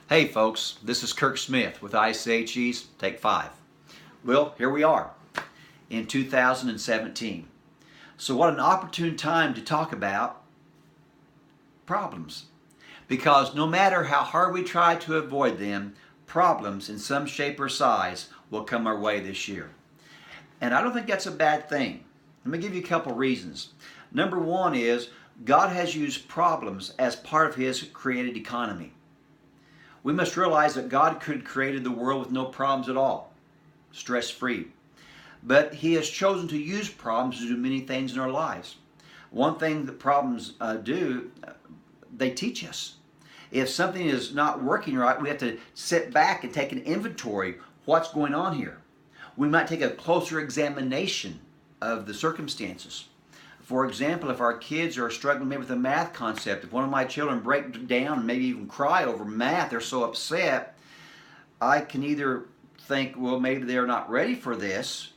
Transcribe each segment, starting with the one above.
Hey folks, this is Kirk Smith with I.C.H.E.'s Take 5. Well, here we are in 2017. So what an opportune time to talk about problems. Because no matter how hard we try to avoid them, problems in some shape or size will come our way this year. And I don't think that's a bad thing. Let me give you a couple reasons. Number one is God has used problems as part of His created economy. We must realize that God could have created the world with no problems at all, stress-free. But He has chosen to use problems to do many things in our lives. One thing that problems do, they teach us. If something is not working right, we have to sit back and take an inventory. What's going on here? We might take a closer examination of the circumstances. For example, if our kids are struggling maybe with a math concept, if one of my children break down and maybe even cry over math, they're so upset, I can either think, well, maybe they're not ready for this,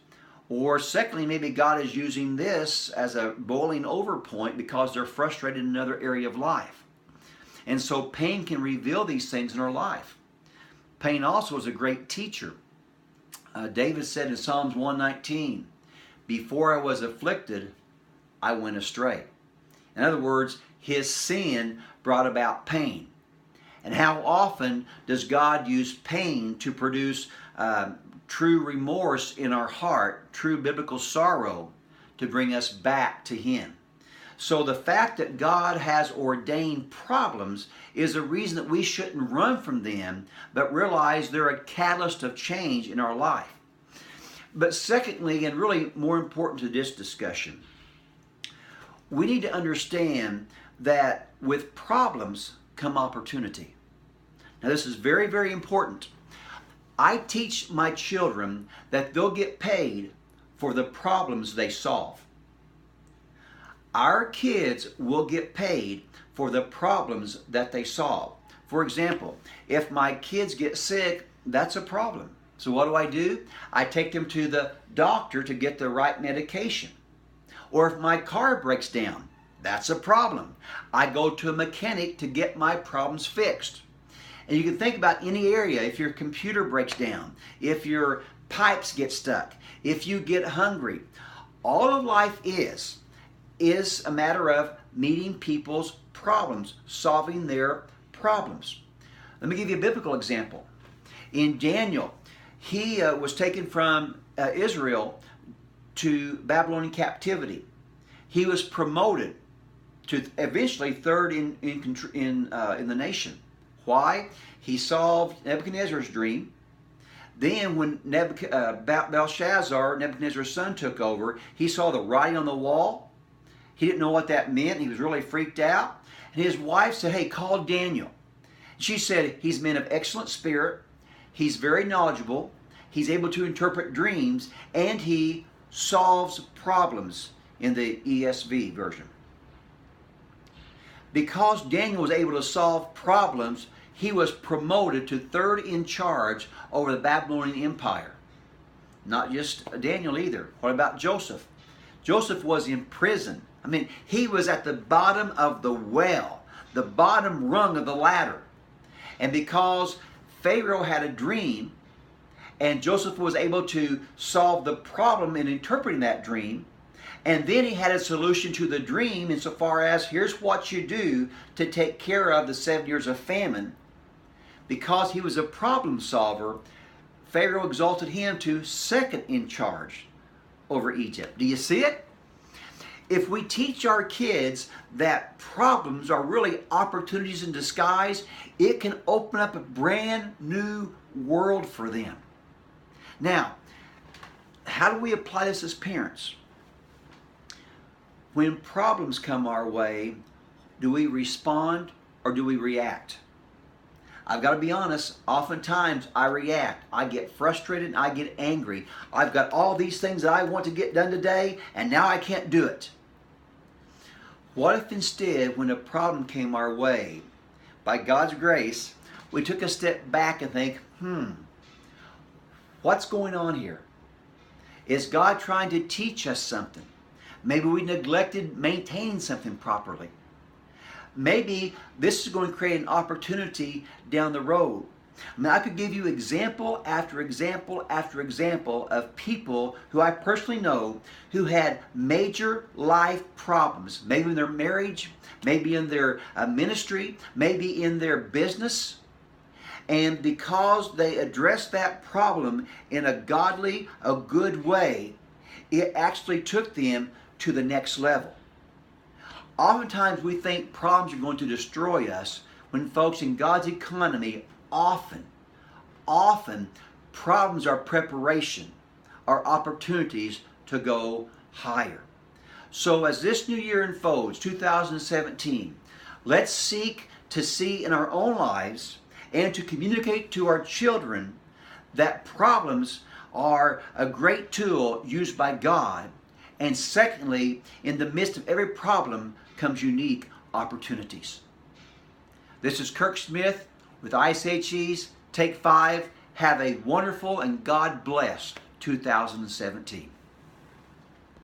or secondly, maybe God is using this as a boiling over point because they're frustrated in another area of life. And so pain can reveal these things in our life. Pain also is a great teacher. David said in Psalms 119, "Before I was afflicted, I went astray." In other words, his sin brought about pain. And how often does God use pain to produce true remorse in our heart, true biblical sorrow, to bring us back to Him? So the fact that God has ordained problems is a reason that we shouldn't run from them, but realize they're a catalyst of change in our life. But secondly, and really more important to this discussion, we need to understand that with problems come opportunity. Now this is very, very important. I teach my children that they'll get paid for the problems they solve. Our kids will get paid for the problems that they solve. For example, if my kids get sick, that's a problem. So what do? I take them to the doctor to get the right medication. Or if my car breaks down, that's a problem. I go to a mechanic to get my problems fixed. And you can think about any area. If your computer breaks down, if your pipes get stuck, if you get hungry, all of life is a matter of meeting people's problems, solving their problems. Let me give you a biblical example. In Daniel, he was taken from Israel to Babylonian captivity. He was promoted to eventually third in the nation. Why? He solved Nebuchadnezzar's dream. Then when Belshazzar, Nebuchadnezzar's son, took over, he saw the writing on the wall. He didn't know what that meant. He was really freaked out. And his wife said, "Hey, call Daniel." She said, "He's a man of excellent spirit. He's very knowledgeable. He's able to interpret dreams, and he solves problems," in the ESV version. Because Daniel was able to solve problems, he was promoted to third in charge over the Babylonian Empire. Not just Daniel either. What about Joseph? Joseph was in prison. He was at the bottom of the well, the bottom rung of the ladder. And because Pharaoh had a dream, and Joseph was able to solve the problem in interpreting that dream, and then he had a solution to the dream insofar as, here's what you do to take care of the 7 years of famine. Because he was a problem solver, Pharaoh exalted him to second in charge over Egypt. Do you see it? If we teach our kids that problems are really opportunities in disguise, it can open up a brand new world for them. Now, how do we apply this as parents? When problems come our way, do we respond or do we react? I've got to be honest, oftentimes I react. I get frustrated and I get angry. I've got all these things that I want to get done today, and now I can't do it. What if instead, when a problem came our way, by God's grace, we took a step back and think, what's going on here? Is God trying to teach us something? Maybe we neglected maintaining something properly. maybe this is going to create an opportunity down the road. I mean, I could give you example after example after example of people who I personally know who had major life problems, maybe in their marriage, maybe in their ministry, maybe in their business. And because they addressed that problem in a godly, a good way, it actually took them to the next level. Oftentimes we think problems are going to destroy us when, folks, in God's economy, often problems are preparation, are opportunities to go higher. So as this new year unfolds, 2017, let's seek to see in our own lives and to communicate to our children that problems are a great tool used by God. And secondly, in the midst of every problem comes unique opportunities. This is Kirk Smith with I.C.H.E.'s Take 5. Have a wonderful and God-blessed 2017.